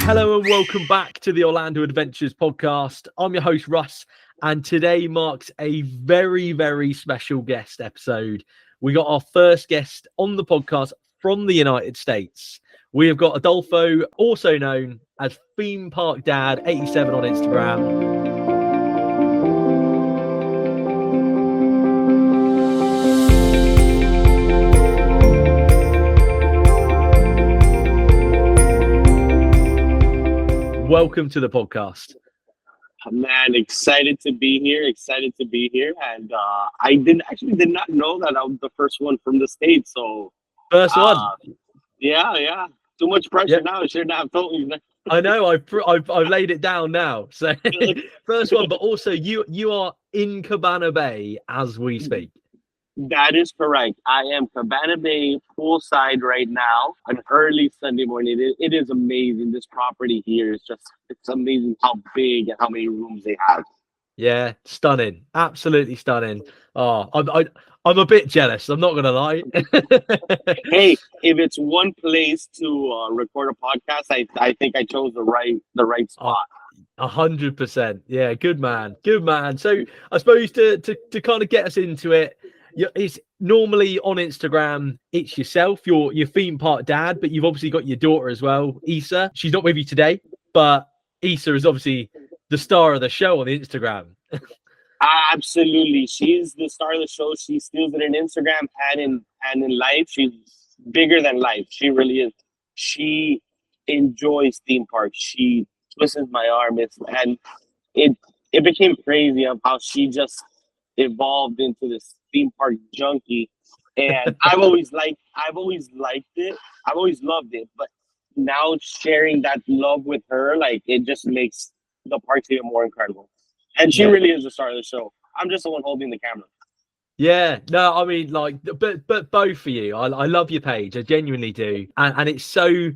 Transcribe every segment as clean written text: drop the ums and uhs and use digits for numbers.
Hello and welcome back to the Orlando Adventures podcast. I'm your host, Russ, and today marks a very, very special guest episode. We got our first guest on the podcast from the United States. We have got Adolfo, also known as Theme Park Dad 87 on Instagram. Welcome to the podcast. Man, excited to be here. And I did not know that I was the first one from the States. So First one. Yeah. Too much pressure now. I should not have told you that. I know. I've laid it down now. So first one, but also you are in Cabana Bay as we speak. That is correct. I am Cabana Bay poolside right now, an early Sunday morning. It is amazing. This property here is it's amazing how big and how many rooms they have. Yeah, stunning. Absolutely stunning. Oh, I'm a bit jealous. I'm not going to lie. Hey, if it's one place to record a podcast, I think I chose the right spot. 100%. Yeah, good man. So I suppose to kind of get us into it, it's normally on Instagram, it's yourself, your theme park dad, but you've obviously got your daughter as well, Issa. She's not with you today, but Issa is obviously the star of the show on the Instagram. Absolutely. She's the star of the show. She steals it in Instagram and in life. She's bigger than life. She really is. She enjoys theme parks. She twists my arm. And it became crazy of how she just evolved into this theme park junkie. And I've always liked it. I've always loved it. But now sharing that love with her, like, it just makes the parks even more incredible. And she really is the star of the show. I'm just the one holding the camera. Yeah, no, I mean, like, but both for you. I love your page. I genuinely do. And it's so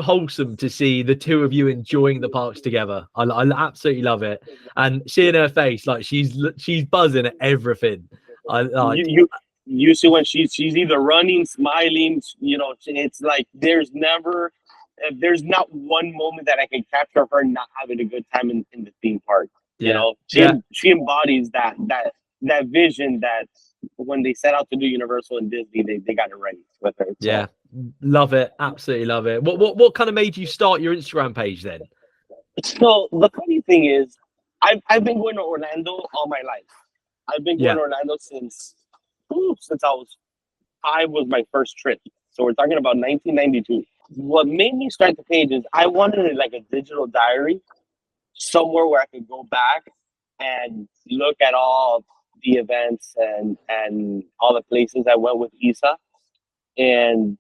wholesome to see the two of you enjoying the parks together. I absolutely love it. And seeing her face, like, she's buzzing at everything. You see when she's either running, smiling, it's like there's not one moment that I can capture of her not having a good time in the theme park. She embodies that vision that when they set out to do Universal and Disney, they got it right with her. So. Yeah, love it, absolutely love it. What kind of made you start your Instagram page then? So the funny thing is, I've been going to Orlando all my life. I've been going to Orlando since I was 5 was my first trip. So we're talking about 1992. What made me start the page is I wanted like a digital diary, somewhere where I could go back and look at all the events and all the places I went with Issa. And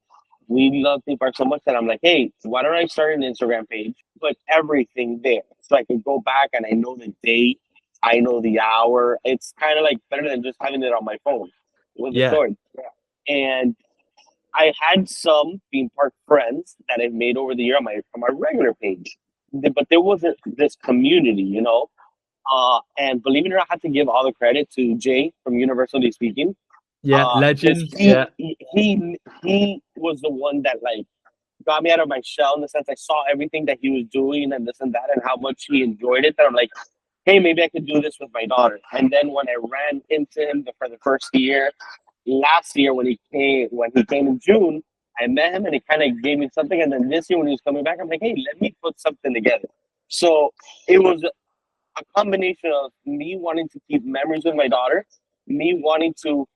we love theme parks so much that I'm like, hey, why don't I start an Instagram page, put everything there so I can go back and I know the date, I know the hour. It's kind of like better than just having it on my phone with the story. Yeah. And I had some theme park friends that I've made over the year on my regular page, but there wasn't this community, and believe it or not, I have to give all the credit to Jay from Universally Speaking. Legend. He was the one that like got me out of my shell in the sense I saw everything that he was doing and this and that and how much he enjoyed it. That I'm like, hey, maybe I could do this with my daughter. And then when I ran into him for the first year, last year when he came in June, I met him and he kind of gave me something. And then this year when he was coming back, I'm like, hey, let me put something together. So it was a combination of me wanting to keep memories with my daughter, me wanting to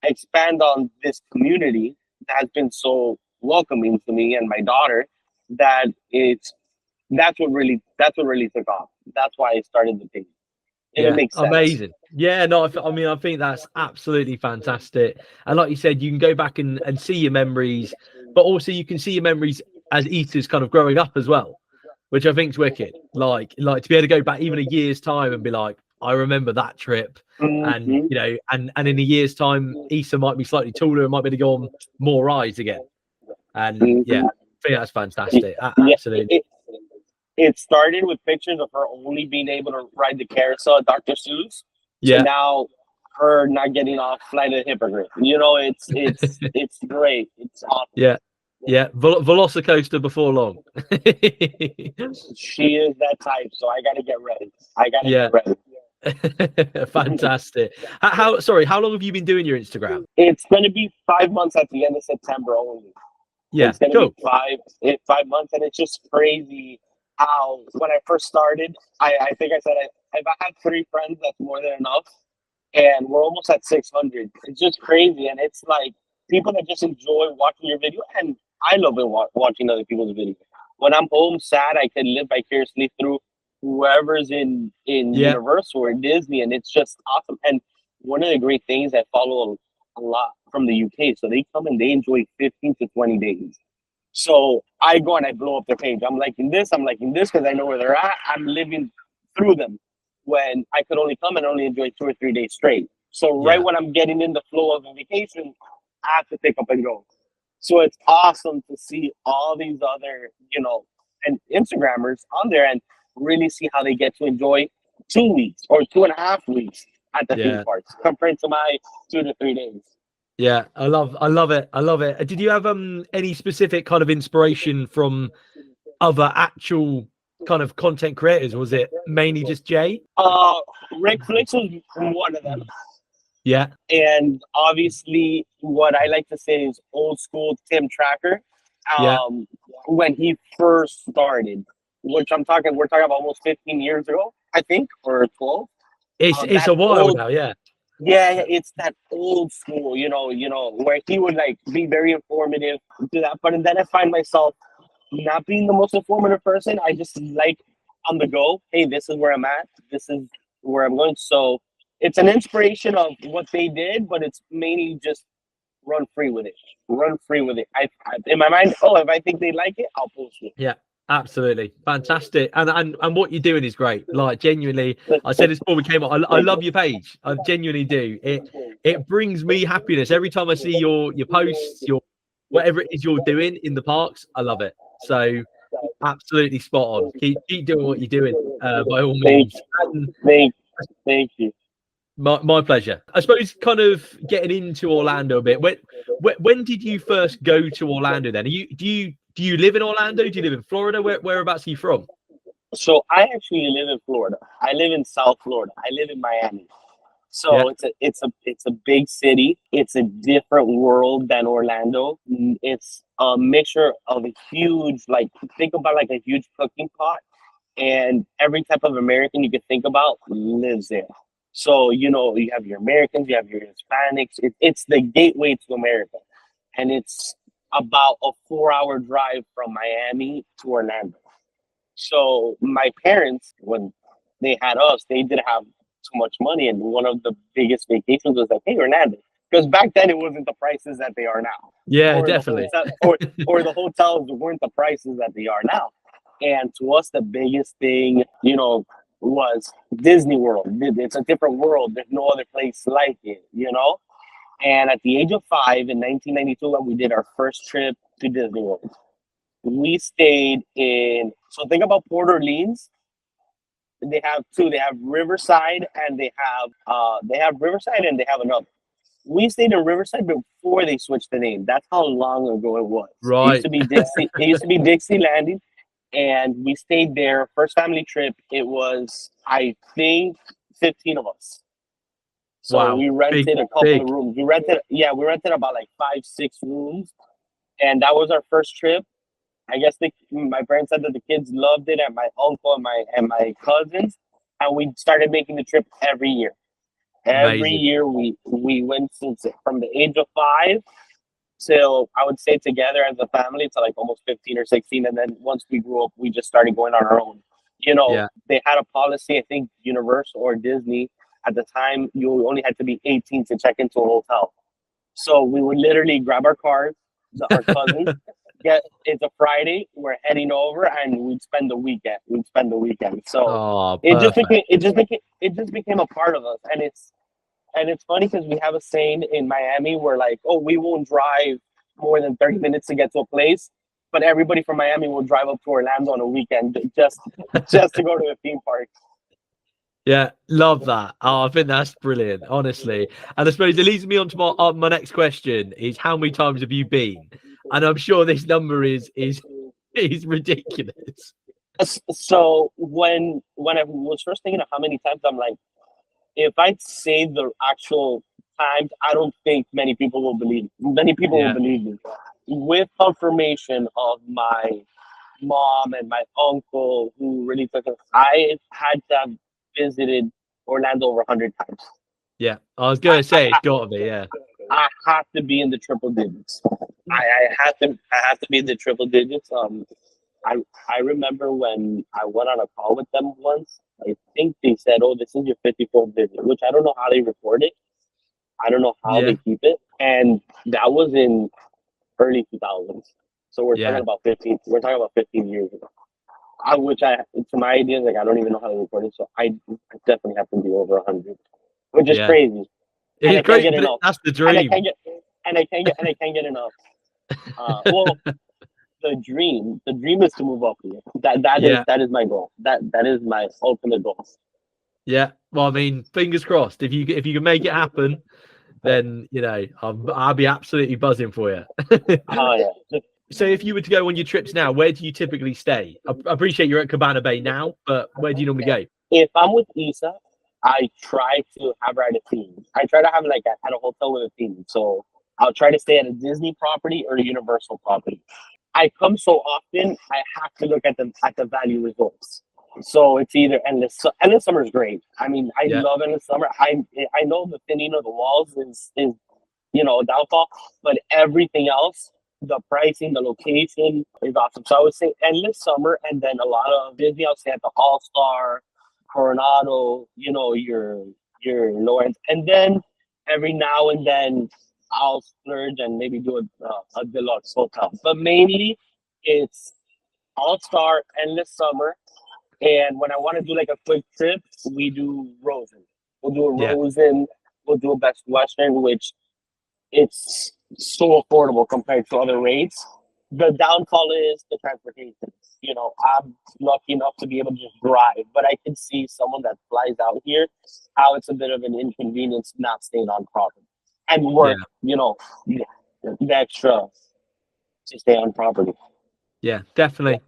expand on this community that has been so welcoming to me and my daughter, that's what really took off. That's why I started the page. It makes sense. Amazing. Yeah, no, I think that's absolutely fantastic. And like you said, you can go back and see your memories, but also you can see your memories as Issa's kind of growing up as well, which I think is wicked. Like to be able to go back even a year's time and be like, I remember that trip. And and in a year's time, Issa might be slightly taller and might be able to go on more rides again. And I think that's fantastic. Absolutely. It started with pictures of her only being able to ride the carousel at Dr. Seuss. So now her not getting off Flight of the Hippogriff. It's great. It's awesome. Yeah. Yeah, Velocicoaster before long. She is that type, so I gotta get ready. I gotta Yeah. get ready. Fantastic. How long have you been doing your Instagram? It's gonna be 5 months at the end of September only. Yeah, It's gonna cool. be 5 months, and it's just crazy how when I first started, I think I said if I had 3 friends, that's more than enough, and we're almost at 600. It's just crazy, and it's like people that just enjoy watching your video, and I love it watching other people's videos. When I'm home sad, I can live vicariously through whoever's in Yeah, Universal or Disney, and it's just awesome. And one of the great things I follow a lot from the UK, so they come and they enjoy 15 to 20 days. So I go and I blow up their page. I'm liking this because I know where they're at. I'm living through them when I could only come and only enjoy 2 or 3 days straight. So right yeah, when I'm getting in the flow of a vacation, I have to pick up and go. So it's awesome to see all these other, and Instagrammers on there and really see how they get to enjoy 2 weeks or 2.5 weeks at the theme yeah, parks compared to my 2 to 3 days. yeah. I love it. I love it. Did you have any specific kind of inspiration from other actual kind of content creators? Was it mainly just Jay? Uh, Rick Flicks was one of them. Yeah, And obviously, what I like to say is old school Tim Tracker. yeah. When he first started, we're talking about almost 15 years ago, I think, or 12. It's That a while old, now. Yeah, yeah, it's that old school, where he would like be very informative, do that. But then I find myself not being the most informative person. I just like on the go. Hey, this is where I'm at. This is where I'm going. So it's an inspiration of what they did, but it's mainly just run free with it. Run free with it. I in my mind, if I think they like it, I'll post it. yeah. Absolutely fantastic, and what you're doing is great. Like genuinely, I said this before we came on. I love your page. I genuinely do. It brings me happiness every time I see your posts, your whatever it is you're doing in the parks. I love it. So absolutely spot on. Keep doing what you're doing, by all Thank, means. And thank you. my pleasure. I suppose kind of getting into Orlando a bit. When did you first go to Orlando? Then do you live in Orlando? Do you live in Florida? Whereabouts are you from? So I actually live in Florida. I live in South Florida. I live in Miami. Yeah, So it's a big city. It's a different world than Orlando. It's a mixture of a huge, like think about like a huge cooking pot, and every type of American you could think about lives there. So you have your Americans, you have your Hispanics. It's the gateway to America, and it's about a 4-hour drive from Miami to Orlando. So my parents, when they had us, they didn't have too much money, and one of the biggest vacations was like, "Hey, Orlando," because back then it wasn't the prices that they are now, yeah, or the definitely. hotel, or the hotels weren't the prices that they are now. And to us, the biggest thing, was Disney World. It's a different world. There's no other place like it. And at the age of 5 in 1992, when we did our first trip to Disney World, we stayed in. So think about Port Orleans. They have two. They have Riverside, and they have Riverside, and they have another. We stayed in Riverside before they switched the name. That's how long ago it was. It used Right. to be Dixie. It used to be Dixie Landing, and we stayed there. First family trip. It was, I think, 15 of us. So Wow. we Big, rented a couple big. of rooms. We rented about like 5, 6 rooms, and that was our first trip. I guess my parents said that the kids loved it, and my uncle and my cousins, and we started making the trip every year. Every Amazing. year we went since from the age of 5 till I would say together as a family to like almost 15 or 16, and then once we grew up, we just started going on our own. Yeah. They had a policy. I think Universal or Disney at the time, you only had to be 18 to check into a hotel. So we would literally grab our cars, our cousins. It's a Friday. We're heading over, and we'd spend the weekend. So Oh, it just perfect. became a part of us, and it's funny because we have a saying in Miami where like, oh, we won't drive more than 30 minutes to get to a place, but everybody from Miami will drive up to Orlando on a weekend just to go to a theme park. Yeah, love that. Oh, I think that's brilliant, honestly. And I suppose it leads me on to my next question: is how many times have you been? and I'm sure this number is ridiculous. So when I was first thinking of how many times, I'm like, if I say the actual times, I don't think many people will believe. Many people will Yeah. believe me. With confirmation of my mom and my uncle who really took it, I had to have visited Orlando over 100 times. Yeah, I was going to say it's got to be. Yeah, I have to be in the triple digits. I have to be in the triple digits. I remember when I went on a call with them once. I think they said, "Oh, this is your 54th visit," which I don't know how they record it. I don't know how Yeah. they keep it, and that was in early 2000s. So we're Yeah. talking about 15. We're talking about 15 years ago. To my ideas, like I don't even know how to record it. So I definitely have to be over 100, which is Yeah. crazy. And I it's can't great, get but enough. that's the And I dream. can't get enough. Well, the dream is to move up here. Yeah. That is my goal. That is my ultimate goal. Yeah, well, I mean, fingers crossed. If you can make it happen, then I'll be absolutely buzzing for you. Oh yeah. So, if you were to go on your trips now, where do you typically stay? I appreciate you're at Cabana Bay now, but where do you normally go? If I'm with Isa, I try to have her at a theme. I try to have like at a hotel with a theme. So I'll try to stay at a Disney property or a Universal property. I come so often, I have to look at the value results. So it's either endless summer is great. I mean, I Yeah. love endless summer. I know the thinning of the walls is a downfall, but everything else, the pricing, the location is awesome. So I would say endless summer, and then a lot of Disney. I'll stay at the All Star, Coronado. Your Lawrence, and then every now and then I'll splurge and maybe do a deluxe hotel. But mainly, it's All Star, endless summer, and when I want to do like a quick trip, we do Rosen. We'll do a Yeah. Rosen. We'll do a Best Western, which it's so affordable compared to other rates. The downfall is the transportation. I'm lucky enough to be able to just drive, but I can see someone that flies out here, how it's a bit of an inconvenience not staying on property and work, the extra to stay on property. Yeah, definitely.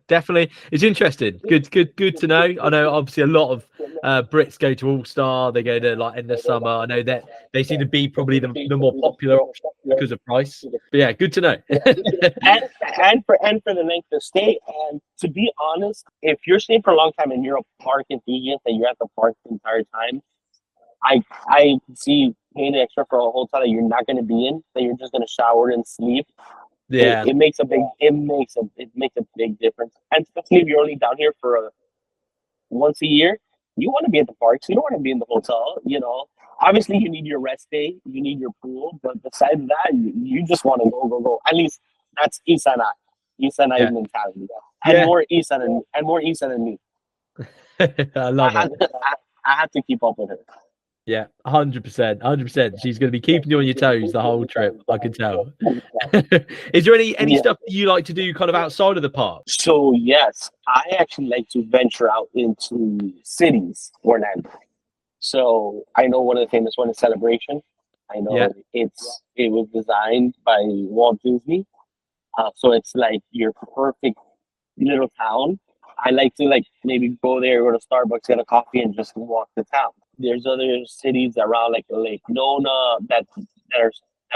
It's interesting. Good to know. I know obviously a lot of Brits go to All Star. They go to like Endless Summer. I know that they seem to be probably the more popular option because of price. But yeah, good to know. and for the length of stay. And to be honest, if you're staying for a long time and you're a park enthusiast and you're at the park the entire time, I see paying extra for a hotel that you're not going to be in, that you're just going to shower and sleep. Yeah. It makes a big difference. And especially if you're only down here for once a year, you want to be at the parks. You don't want to be in the hotel. Obviously you need your rest day, you need your pool, but besides that, you just want to go. At least that's Isa and I. Isa and I's mentality. And more Isa than me. I love it. I have to keep up with her. Yeah, 100%. She's going to be keeping you on your toes the whole trip. I can tell. Is there any stuff that you like to do kind of outside of the park? So yes, I actually like to venture out into cities, Orlando. So I know one of the famous ones is Celebration. I know it was designed by Walt Disney. So it's like your perfect little town. I like to maybe go there, go to Starbucks, get a coffee, and just walk the town. There's other cities around like Lake Nona that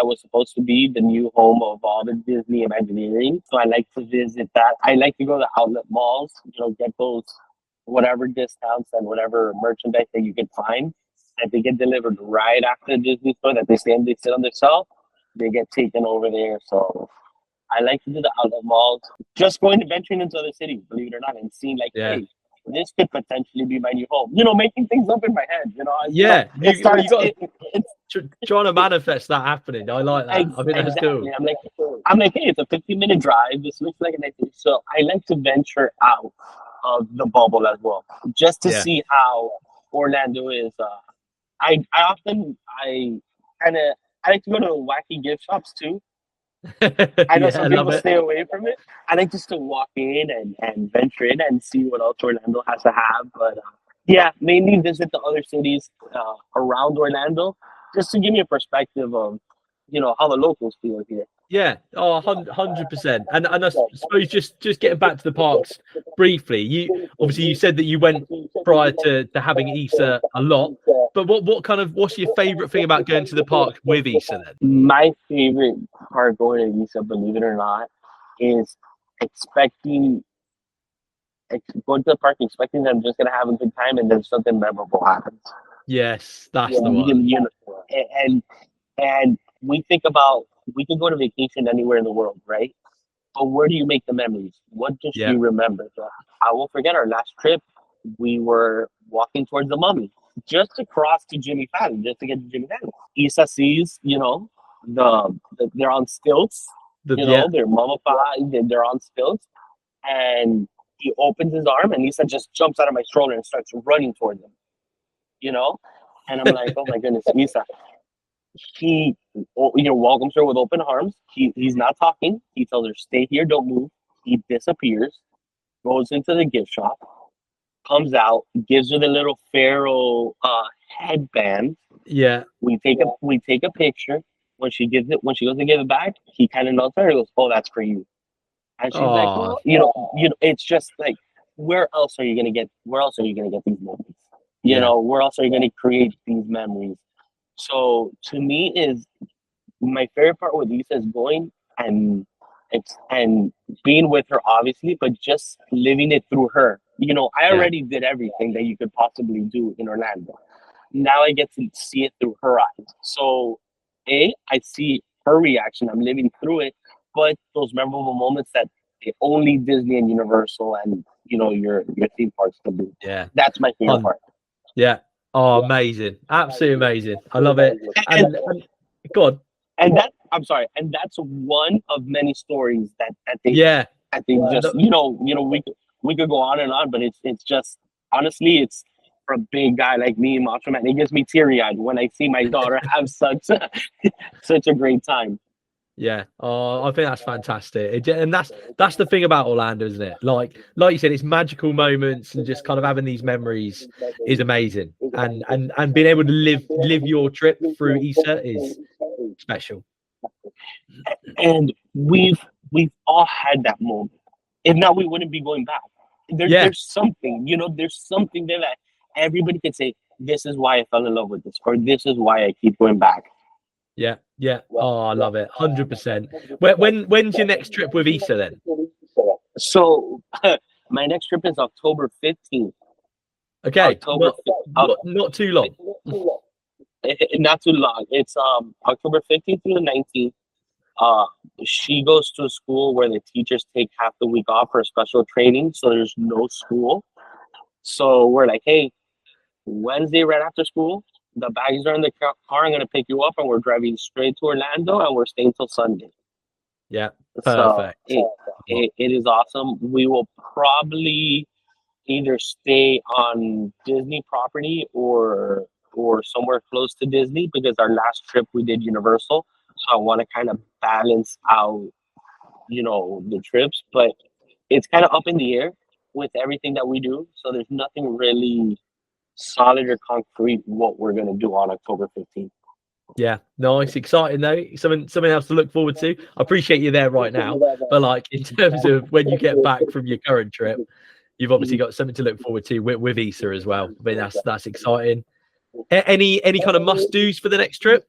was supposed to be the new home of all the Disney Imagineering. So I like to visit that. I like to go to outlet malls, get those whatever discounts and whatever merchandise that you can find. And they get delivered right after the Disney store that they sit on their shelf. They get taken over there. So I like to do the outlet malls. Just venturing into other cities, believe it or not, and seeing hey, this could potentially be my new home. Making things up in my head. Trying to manifest that happening. I like that. I think that's cool. I'm like, hey, it's a 15-minute drive. This looks like a nice thing. So I like to venture out of the bubble as well, just to see how Orlando is. I like to go to wacky gift shops too. I know some people stay away from it. I like just to walk in and venture in and see what else Orlando has to have. But mainly visit the other cities around Orlando just to give me a perspective of how the locals feel here. Yeah, oh, 100%. And I suppose just getting back to the parks briefly, you obviously you said that you went prior to having Issa a lot, but what's your favorite thing about going to the park with Issa then? My favorite part going to Visa, believe it or not, is expecting going to the park, expecting that I'm just gonna have a good time, and then something memorable happens. Yes, that's Yeah, the one. and we think about we can go to vacation anywhere in the world, right? But where do you make the memories? What does Yeah, she remember? I will forget our last trip. We were walking towards the Mummy, just to cross to Jimmy Fallon, just to get to Jimmy Fallon. Issa sees, they're on stilts. yeah. They're mummified. They're on stilts, and he opens his arm, and Issa just jumps out of my stroller and starts running towards him. You know, and I'm like, oh my goodness, Issa. He, welcomes her with open arms. He's not talking. He tells her, "Stay here, don't move." He disappears, goes into the gift shop, comes out, gives her the little pharaoh headband. Yeah. We take a picture. When she goes to give it back, he kind of nods her. He goes, "Oh, that's for you." And she's like, Oh, "Well, it's just like, where else are you gonna get? Where else are you gonna get these moments? yeah. Where else are you gonna create these memories?" So to me, is my favorite part with Lisa is going and being with her, obviously, but just living it through her. I Yeah. already did everything that you could possibly do in Orlando. Now I get to see it through her eyes. So, I see her reaction. I'm living through it, but those memorable moments that only Disney and Universal and your theme parks can do. Yeah. That's my favorite part. Yeah. Oh, amazing. Absolutely amazing. I love it. And God. And that I'm sorry, and that's one of many stories Yeah. that they just we could go on and on, but it's just honestly it's for a big guy like me, Macho Man, it gets me teary eyed when I see my daughter have such a great time. Yeah. Oh, I think that's fantastic. And that's the thing about Orlando, isn't it? Like you said, it's magical moments and just kind of having these memories is amazing. And being able to live your trip through Issa is special. And we've all had that moment. If not, we wouldn't be going back. Yeah. There's something, there's something there that everybody can say, this is why I fell in love with this, or this is why I keep going back. Yeah. Yeah. Oh, I love it. 100%. When's your next trip with Issa then? So my next trip is October 15th. Okay. Not too long. Not too long. It's October 15th through the 19th. She goes to a school where the teachers take half the week off for special training, so there's no school. So we're like, hey, Wednesday right after school, the bags are in the car. I'm gonna pick you up, and we're driving straight to Orlando, and we're staying till Sunday. Yeah. So Perfect. it is awesome. We will probably either stay on Disney property or somewhere close to Disney because our last trip we did Universal. So I want to kind of balance out, the trips, but it's kind of up in the air with everything that we do. So there's nothing really solid or concrete what we're gonna do on October 15th. Yeah, nice, exciting though. Something else to look forward to. I appreciate you there right now, but like in terms of when you get back from your current trip, you've obviously got something to look forward to with Issa as well. I mean, that's exciting. Any kind of must dos for the next trip?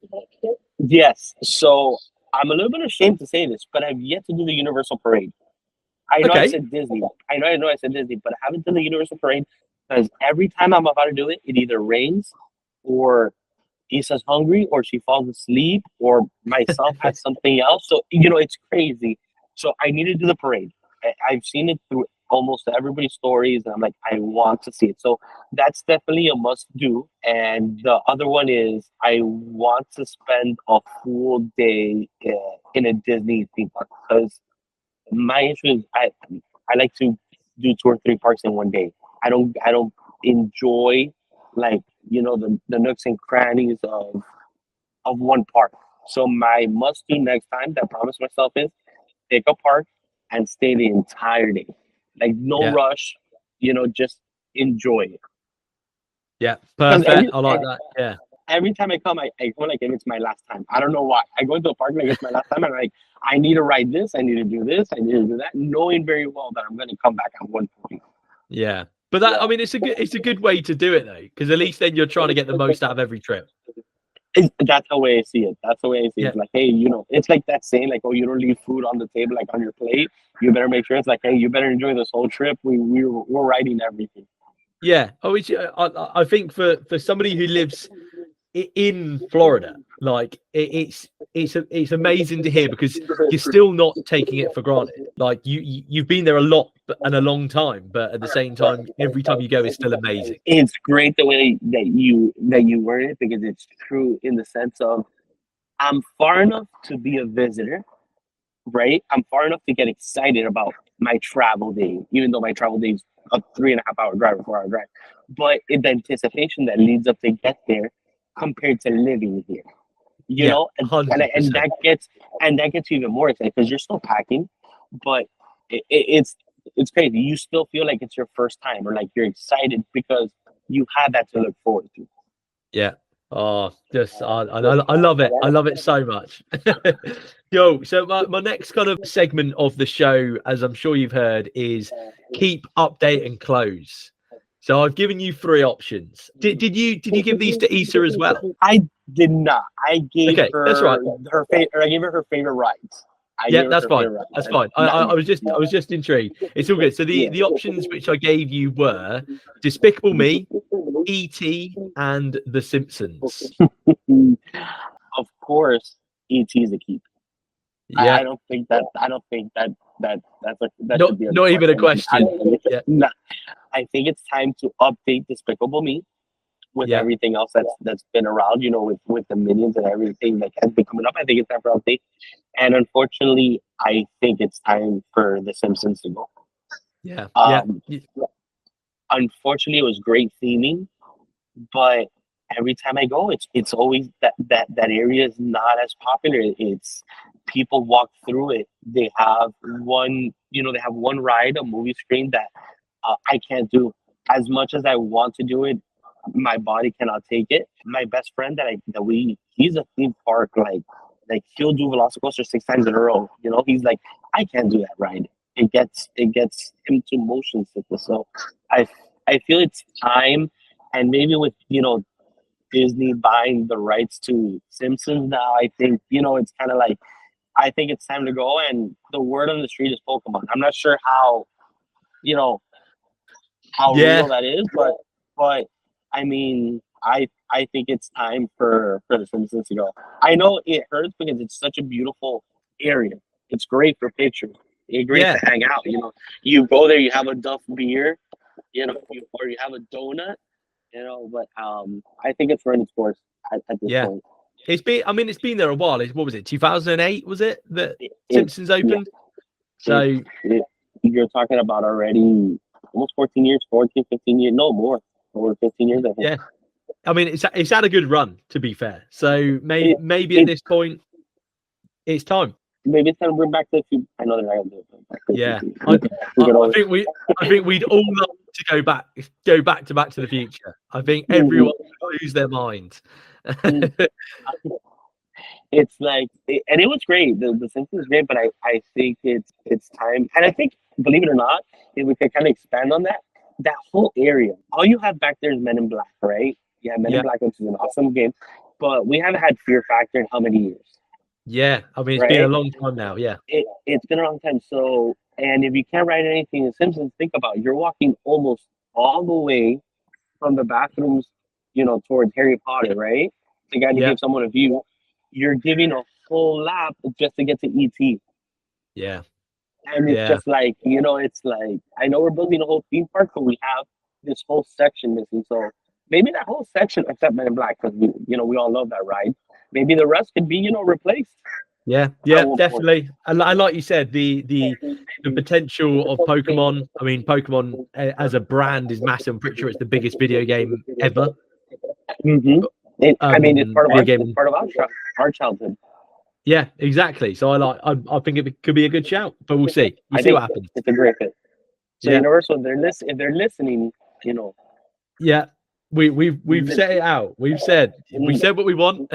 Yes. So I'm a little bit ashamed to say this, but I've yet to do the Universal Parade. I know I Okay. said Disney. I know I said Disney, but I haven't done the Universal Parade because every time I'm about to do it, it either rains or Issa's hungry or she falls asleep or myself has something else. So, it's crazy. So I need to do the parade. I've seen it through almost everybody's stories and I'm like, I want to see it. So that's definitely a must do. And the other one is I want to spend a full day in a Disney theme park because my issue is I like to do 2 or 3 parks in one day. I don't enjoy like the nooks and crannies of one park. So my must do next time that I promise myself is pick a park and stay the entire day. Like no Yeah, rush, just enjoy it. yeah, Because perfect. I like that. Yeah, every time I come, I go like if it's my last time. I don't know why. I go into a park like it's my last time, and I'm like, I need to ride this, I need to do this, I need to do that, knowing very well that I'm going to come back at one point. Yeah, but that, I mean, it's a good way to do it though, because at least then you're trying to get the most out of every trip. That's the way I see it. That's the way I see Yeah. it. Like, hey, you know, it's like that saying, like, oh, you don't leave food on the table, like on your plate. You better make sure it's like, hey, you better enjoy this whole trip. We're riding everything. Yeah. Oh, I think for somebody who lives in Florida, like it's amazing to hear, because you're still not taking it for granted. Like you've been there a lot and a long time, but at the same time, every time you go is still amazing. It's great the way that you word it, because it's true in the sense of I'm far enough to be a visitor, right? I'm far enough to get excited about my travel day, even though my travel day is a 3.5 hour drive or 4 hour drive. But in the anticipation that leads up to get there compared to living here, you know, and 100%. that gets you even more excited because you're still packing, but it's crazy. You still feel like it's your first time, or like you're excited because you had that to look forward to. Yeah. Oh, just I love it. I love it so much. Yo, so my next kind of segment of the show, as I'm sure you've heard, is keep, update, and close. So I've given you 3 options. Did you give these to Issa as well? I did not. I gave her that's right. I gave her her favorite rides. That's fine. That's fine. I was just intrigued. It's all good. So the options which I gave you were Despicable Me, E.T., and The Simpsons. Of course, E.T. is a keep. Yeah. I don't think that not, should be not even a question. No, I think it's time to update Despicable Me with everything else that's been around, you know, with the Minions and everything that has been coming up. I think it's time for update. And unfortunately, I think it's time for The Simpsons to go. Yeah. Unfortunately, it was great theming, but every time I go, it's always that area is not as popular. It's people walk through it. They have one ride, a movie screen that I can't do. As much as I want to do it, my body cannot take it. My best friend he's a theme park, like he'll do Velocicoaster 6 times in a row. You know, he's like, I can't do that ride. It gets him to motion sickness. So I feel it's time, and maybe with, you know, Disney buying the rights to Simpsons now, I think, you know, it's kind of like, I think it's time to go. And the word on the street is Pokemon. I'm not sure how, you know, how real that is, but I mean, I think it's time for the Simpsons to go. I know it hurts because it's such a beautiful area. It's great for pictures. It's great to hang out. You know, you go there, you have a Duff beer, you know, or you have a donut, you know. But I think it's run its course at this point. It's been there a while. What was it? 2008 was it that Simpsons opened? So you're talking about already almost 14 years, 14, 15 years, no more, over 15 years. I think. Yeah. I mean, it's had a good run, to be fair. So maybe at this point, it's time. Maybe it's time to bring back the few. I know they're not gonna do it. Yeah, I think we'd all love to go back to Back to the Future. I think everyone would lose their mind. It's like, and it was great. The Simpsons was great, but I think it's time. And I think, believe it or not, if we could kind of expand on that whole area. All you have back there is Men in Black, right? Yeah, Men in Black, which is an awesome game, but we haven't had Fear Factor in how many years? Yeah, I mean, it's been a long time now. Yeah, it's been a long time. So, and if you can't write anything in Simpsons, think about it. You're walking almost all the way from the bathrooms, you know, towards Harry Potter, right? To give someone a view. You're giving a whole lap just to get to ET. Yeah. And it's just like, you know, it's like, I know we're building a whole theme park, but we have this whole section missing. So maybe that whole section, except Men in Black, because we all love that ride. Maybe the rest could be, you know, replaced. Yeah, definitely. And like you said, the potential of Pokemon. I mean, Pokemon as a brand is massive. I'm pretty sure it's the biggest video game ever. Mm-hmm. It's part of our childhood. Yeah, exactly. So I think it could be a good shout, but we'll see. You see what happens. It's a great fit. So Universal, if they're listening, you know. Yeah. We've set it out. We said what we want.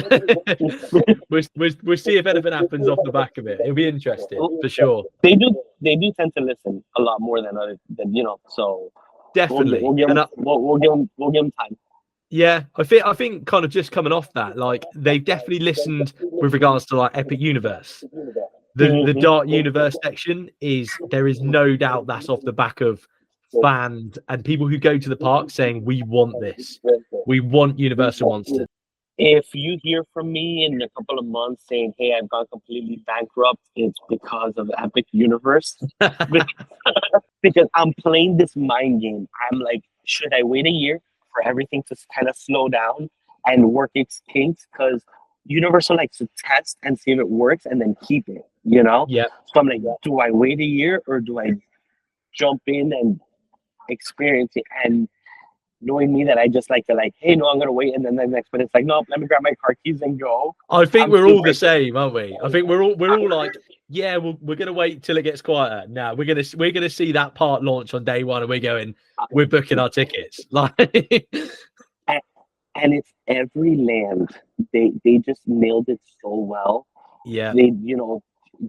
we'll see if anything happens off the back of it. It'll be interesting for sure. They do tend to listen a lot more than so Definitely. we'll give them time. Yeah, I think kind of just coming off that, like they've definitely listened with regards to like Epic Universe. The Dark Universe section there is no doubt that's off the back of fans and people who go to the park saying we want this. We want Universal Monsters. If you hear from me in a couple of months saying, "Hey, I've gone completely bankrupt," it's because of Epic Universe. Because I'm playing this mind game. I'm like, should I wait a year for everything to kind of slow down and work its kinks? Because Universal likes to test and see if it works and then keep it, Yeah. So I'm like, do I wait a year or do I jump in and experience it? And knowing me that I just like to hey, no, I'm gonna wait, and then the next minute it's like, no, let me grab my car keys and go. I think we're all the same, aren't we? I think we're all like, yeah, we're gonna wait till it gets quieter. Now we're gonna see that part launch on day one, and we're booking our tickets. Like, and it's every land. They just nailed it so well. Yeah. They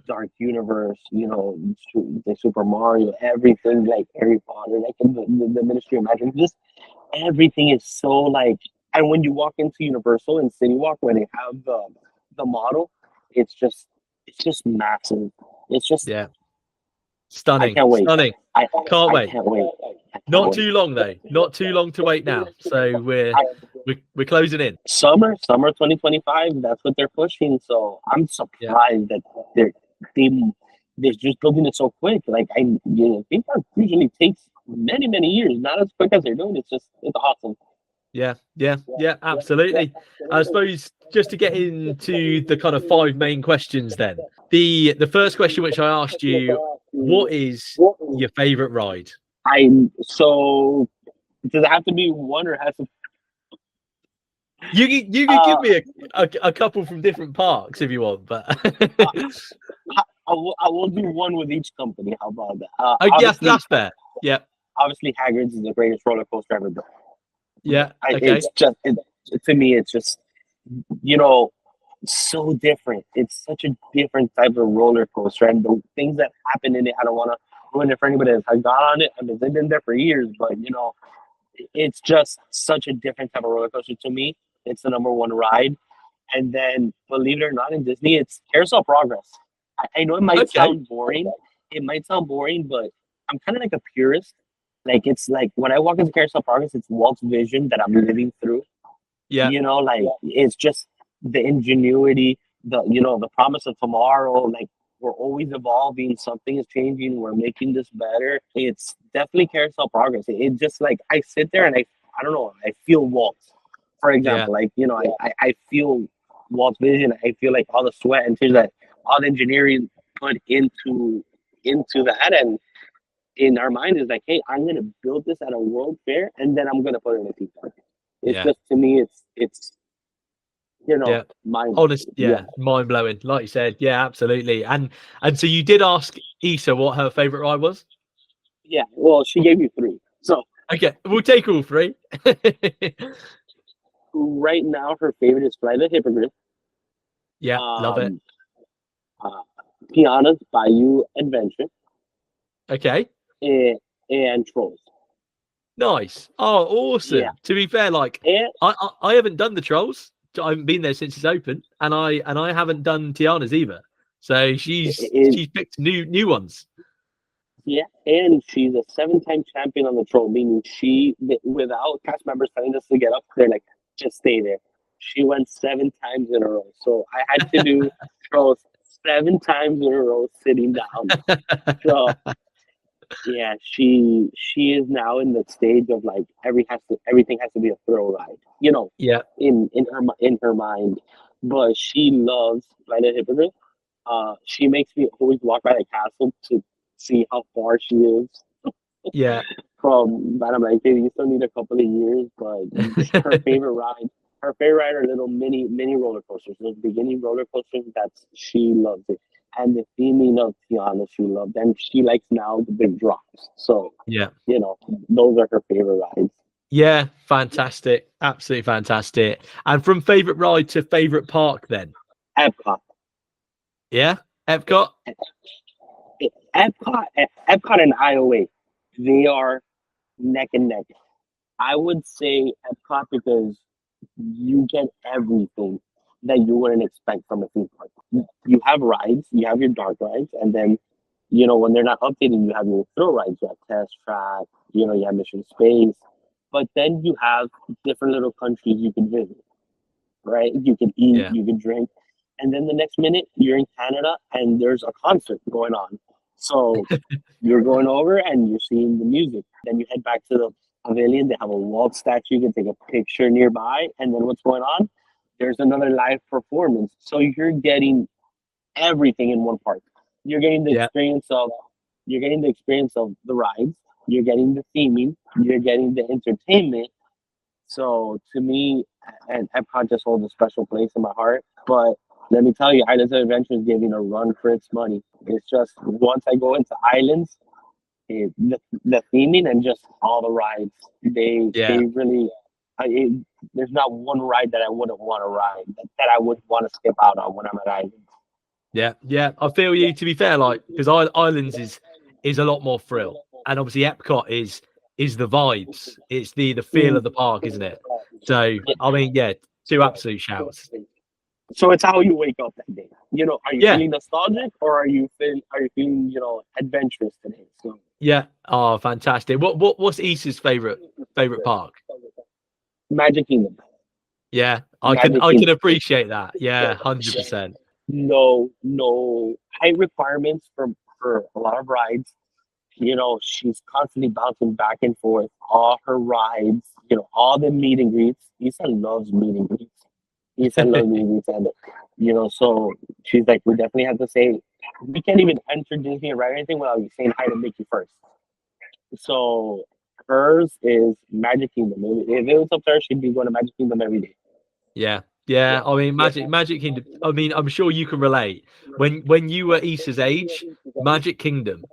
Dark Universe, the Super Mario, everything, like Harry Potter, like the Ministry of Magic, just everything is so like. And when you walk into Universal and City Walk, where they have the model, it's just massive. It's just stunning. I can't wait. Stunning. I can't wait. Can't wait. Not too long though. Not too long to wait now. So we're closing in. Summer 2025. That's what they're pushing. So I'm surprised that they're just building it so quick. Like I think that usually takes many years. Not as quick as they're doing. It's awesome. Yeah, absolutely. I suppose just to get into the kind of 5 main questions then. The first question which I asked you, what is your favorite ride? So does it have to be one or has to? You can give me a couple from different parks if you want, but I will do one with each company. How about that? Yes, that's fair. Yeah. Obviously, Hagrid's is the greatest roller coaster ever built. Yeah. Okay. It's just to me, it's just so different. It's such a different type of roller coaster, and the things that happen in it, I don't want to ruin it for anybody that has got on it. I mean, they've been there for years, but it's just such a different type of roller coaster to me. It's the number one ride. And then, believe it or not, in Disney, it's Carousel Progress. I know it might sound boring. It might sound boring, but I'm kind of like a purist. Like, it's like when I walk into Carousel Progress, it's Walt's vision that I'm living through. Yeah. Like it's just the ingenuity, the promise of tomorrow. Like, we're always evolving. Something is changing. We're making this better. It's definitely Carousel Progress. It just like I sit there and I don't know. I feel Walt, for example. I feel Walt's vision. I feel like all the sweat and tears that all the engineering put into that, and in our mind is like, hey, I'm gonna build this at a World Fair, and then I'm gonna put it in a theme park. It's just, to me, it's mind blowing. Like you said, yeah, absolutely. And so you did ask Issa what her favorite ride was? Yeah, well, she gave you 3. So okay, we'll take all 3. Right now, her favorite is Flight of the Hippogriff. Yeah, love it. Tiana's Bayou Adventure. Okay. And Trolls. Nice. Oh, awesome. Yeah. To be fair, like I haven't done the Trolls. I haven't been there since it's open, and I haven't done Tiana's either. So she's picked new ones. Yeah, and she's a 7-time champion on the Troll, meaning she, without cast members telling us to get up, they're like, just stay there. She went 7 times in a row. So I had to do Trolls 7 times in a row sitting down. So yeah, she is now in the stage of like everything has to be a thrill ride, Yeah. In her mind, but she loves Flight of the Hippogriff. She makes me always walk by the castle to see how far she is. Yeah. But I'm like, baby, you still need a couple of years. But her favorite ride are little mini roller coasters. Those beginning roller coasters. She loves it. And the theming of Tiana, she loved, and she likes now the big drops. So yeah, those are her favorite rides. Yeah, fantastic. Absolutely fantastic. And from favorite ride to favorite park then? Epcot. Yeah, Epcot? Epcot and IOA, they are neck and neck. I would say Epcot because you get everything that you wouldn't expect from a theme park. You have rides, you have your dark rides, and then when they're not updating, you have your thrill rides, you have Test Track, you have Mission Space, but then you have different little countries you can visit, right? You can eat, Yeah. you can drink, and then the next minute you're in Canada and there's a concert going on. So you're going over and you're seeing the music. Then you head back to the pavilion. They have a wall statue. You can take a picture nearby. And then what's going on? There's another live performance. So you're getting everything in one park. You're getting the Yeah. experience of the rides. You're getting the theming. You're getting the entertainment. So to me, and Epcot just holds a special place in my heart. But let me tell you, Islands of Adventure is giving a run for its money. It's just once I go into Islands, the theming and just all the rides, Yeah. they really, there's not one ride that I wouldn't want to ride that I would want to skip out on when I'm at Islands. Yeah, yeah. I feel you. To be fair, like because Islands is a lot more thrill, and obviously Epcot is the vibes. It's the feel of the park, isn't it? So I mean, yeah, two absolute shouts. So it's how you wake up that day. Are you Yeah, feeling nostalgic or are you feeling adventurous today? So yeah. Oh, fantastic. What's Issa's favorite park? Magic Kingdom. Yeah, Magic I can Kingdom. appreciate that. Yeah, 100%. No high requirements for a lot of rides. She's constantly bouncing back and forth. All her rides, all the meet and greets. Issa loves meet and greets. Issa loves meet and greets, and so she's like, we definitely have to say, we can't even enter Disney or write anything without you saying hi to Mickey first. So hers is Magic Kingdom. If it was up there, she'd be going to Magic Kingdom every day. Yeah, yeah. I mean, Magic Kingdom. I mean, I'm sure you can relate. When you were Issa's age, Magic Kingdom,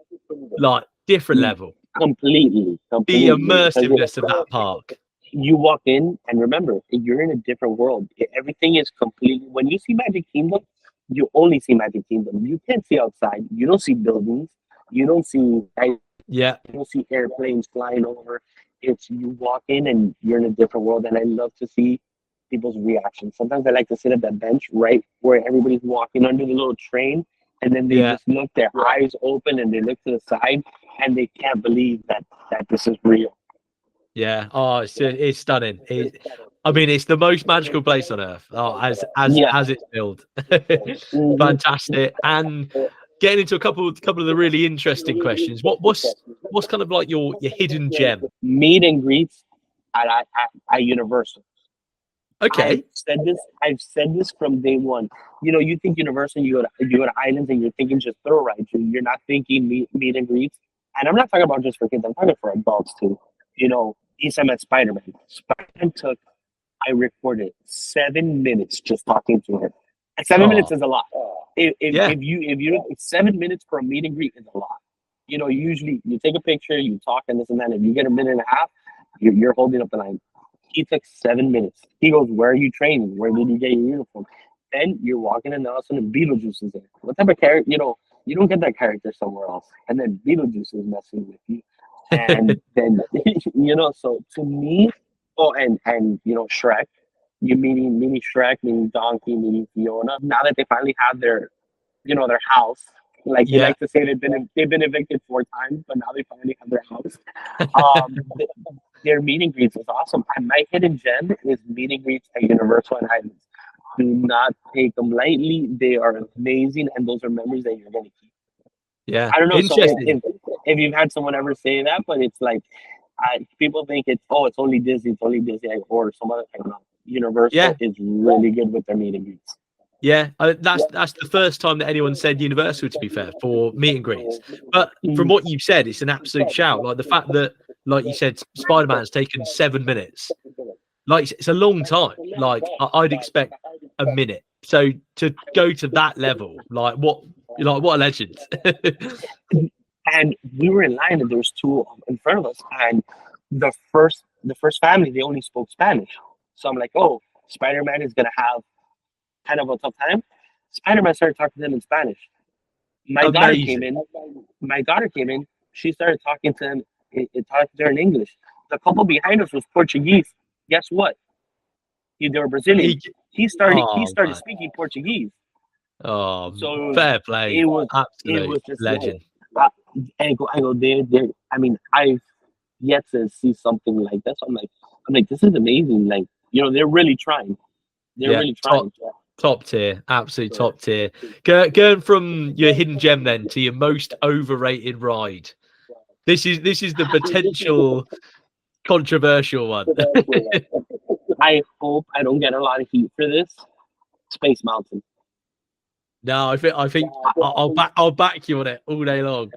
like different level. Completely. The immersiveness of that park. You walk in and remember, you're in a different world. Everything is completely. When you see Magic Kingdom, you only see Magic Kingdom. You can't see outside. You don't see buildings. You don't see. Yeah, You don't see airplanes flying over. It's you walk in and you're in a different world. And I love to see people's reactions. Sometimes I like to sit at that bench right where everybody's walking under the little train, and then they yeah. just look, their eyes open, and they look to the side, and they can't believe that this is real. Yeah. Oh, it's stunning. I mean, it's the most magical place on earth. Oh, as Yeah. as it's built. Mhm. Fantastic. And getting into a couple of the really interesting questions. What's kind of like your hidden gem? Meet and greets at Universal. Okay. I've said this from day one. You think Universal, you go to Islands, and you're thinking just thrill rides. You're not thinking meet and greets. And I'm not talking about just for kids. I'm talking for adults too. Issa met Spider-Man. Spider-Man I recorded 7 minutes just talking to her. And 7 minutes is a lot. If you 7 minutes for a meet and greet is a lot. Usually you take a picture, you talk, and this and that. If you get a minute and a half, you're holding up the line. He took 7 minutes. He goes, "Where are you training? Where did you get your uniform?" Then you're walking, and all of a sudden Beetlejuice is there. What type of character? You don't get that character somewhere else. And then Beetlejuice is messing with you, and then So to me, and Shrek. You meeting Shrek, meeting Donkey, meeting Fiona. Now that they finally have their house. Like they Yeah. like to say, they've been evicted 4 times, but now they finally have their house. Um, their meet and greets is awesome. And my hidden gem is meet and greets at Universal and Highlands. Do not take them lightly. They are amazing, and those are memories that you're going to keep. Yeah. I don't know Interesting. if you've had someone ever say that, but it's like people think it's only Disney, or some other thing. No. Universal is really good with their meet and greets. Yeah, that's the first time that anyone said Universal, to be fair, for meet and greets. But from what you've said, it's an absolute shout. Like the fact that, like you said, Spider-Man's taken 7 minutes. Like it's a long time. Like I'd expect a minute. So to go to that level, what a legend. And we were in line, and there was two in front of us, and the first the first family, they only spoke Spanish. So I'm like, oh, Spider-Man is gonna have kind of a tough time. Spider-Man started talking to them in Spanish. My daughter came Amazing. in. My daughter came in. She started talking to them, talking to her in English. The couple behind us was Portuguese. Guess what? They were Brazilian. He, He oh started man. speaking Portuguese. Oh, So fair play. it was it Absolute was just like, legend. uh, I go there. I mean, I've yet to see something like that. So I'm like, this is amazing. Like, they're really trying. They're Yeah, really trying. top tier, absolute top tier. Going from your hidden gem then to your most overrated ride. This is the potential controversial one. I hope I don't get a lot of heat for this. Space Mountain. No, I think I'll back you on it all day long.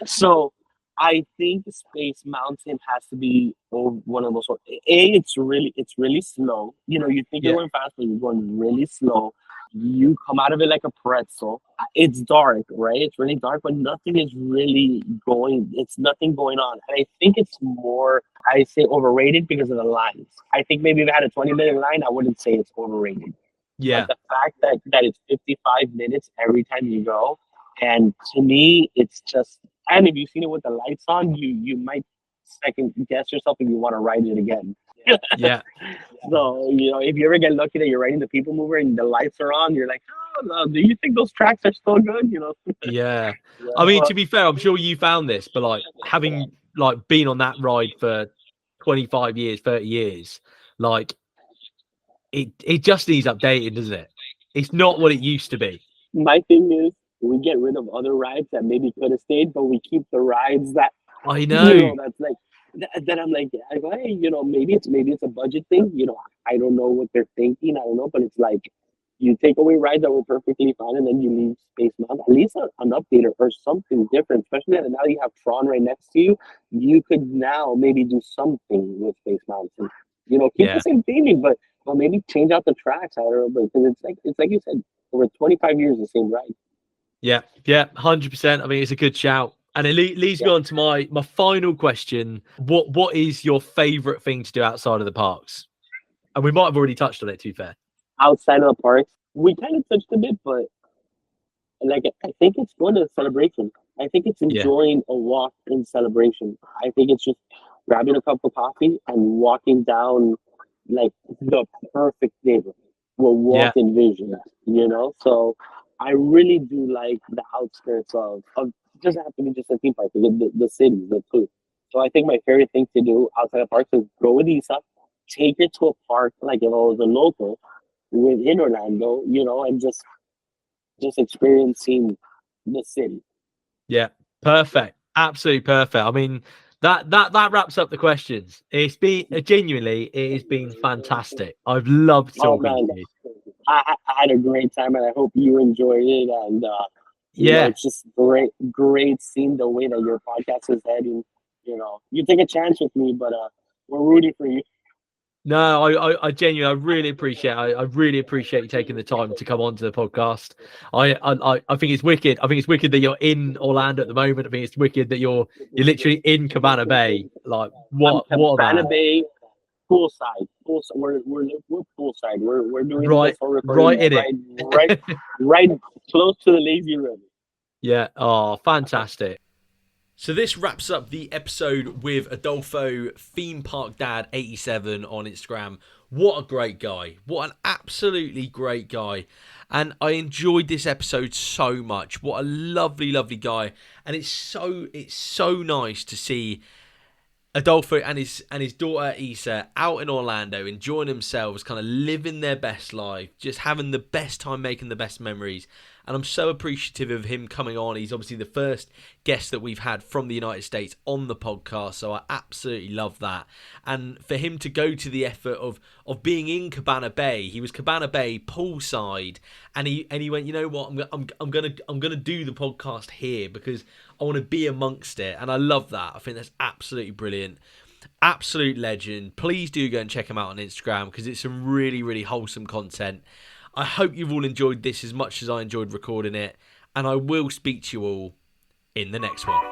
So I think Space Mountain has to be one of those. It's really slow. You think you're Yeah, going fast, but you're going really slow. You come out of it like a pretzel. It's dark, right? It's really dark, but nothing is really going. It's nothing going on, and I think it's more. I say overrated because of the lines. I think maybe if it had a 20-minute line, I wouldn't say it's overrated. But yeah, the fact that it's 55 minutes every time you go, and to me, it's just. And if you've seen it with the lights on, you might second guess yourself if you want to ride it again. yeah, So if you ever get lucky that you're riding the People Mover and the lights are on, you're like, oh no, do you think those tracks are still good? yeah. I mean, to be fair, I'm sure you found this, but like having like been on that ride for 25 years, 30 years, like it just needs updating, doesn't it? It's not what it used to be. My thing is, we get rid of other rides that maybe could have stayed, but we keep the rides that I know. that's like. Then I'm like, I go, hey, maybe it's a budget thing. I don't know what they're thinking. I don't know, but it's like you take away rides that were perfectly fine, and then you leave Space Mountain. At least an update or something different. Especially now you have Tron right next to you. You could now maybe do something with Space Mountain. Keep the Yeah, same theming, but maybe change out the tracks. I don't know, but because it's like you said, over 25 years the same ride. yeah, 100%. I mean, it's a good shout. And it leads me on to my final question. What is your favorite thing to do outside of the parks? And we might have already touched on it, to be fair. Outside of the parks, we kind of touched a bit, but like I think it's going to celebration. I think it's Yeah, enjoying a walk in celebration. I think it's just grabbing a cup of coffee and walking down like the perfect neighborhood. We'll yeah, walk in vision. So I really do like the outskirts of it doesn't have to be just a theme park, the city, the food. So I think my favorite thing to do outside of parks is go with Isa, take her to a park like if I was a local within Orlando, and just experiencing the city. yeah. Perfect. Absolutely perfect. I mean, that wraps up the questions. It's been genuinely, it has been fantastic. I've loved Oh talking man, to you. I had a great time, and I hope you enjoyed it. And Yeah. it's just great seeing the way that your podcast is heading. You take a chance with me, but we're rooting for you. No, I genuinely, I really appreciate. I really appreciate you taking the time to come onto the podcast. I think it's wicked. I think it's wicked that you're in Orlando at the moment. I think it's wicked that you're literally in Cabana Bay. Like, I'm what Cabana about Bay poolside. Poolside. We're poolside. We're doing right, this whole recording right in it. right close to the lazy river. Yeah. Oh, fantastic. So this wraps up the episode with Adolfo Theme Park Dad 87 on Instagram. What a great guy. What an absolutely great guy. And I enjoyed this episode so much. What a lovely, lovely guy. And it's so nice to see Adolfo and his daughter Isa out in Orlando, enjoying themselves, kind of living their best life, just having the best time, making the best memories. And I'm so appreciative of him coming on. He's obviously the first guest that we've had from the United States on the podcast, so I absolutely love that. And for him to go to the effort of being in Cabana Bay, he was Cabana Bay poolside, and he went, you know what, I'm gonna do the podcast here because I want to be amongst it, and I love that. I think that's absolutely brilliant. Absolute legend. Please do go and check him out on Instagram because it's some really, really wholesome content. I hope you've all enjoyed this as much as I enjoyed recording it, and I will speak to you all in the next one.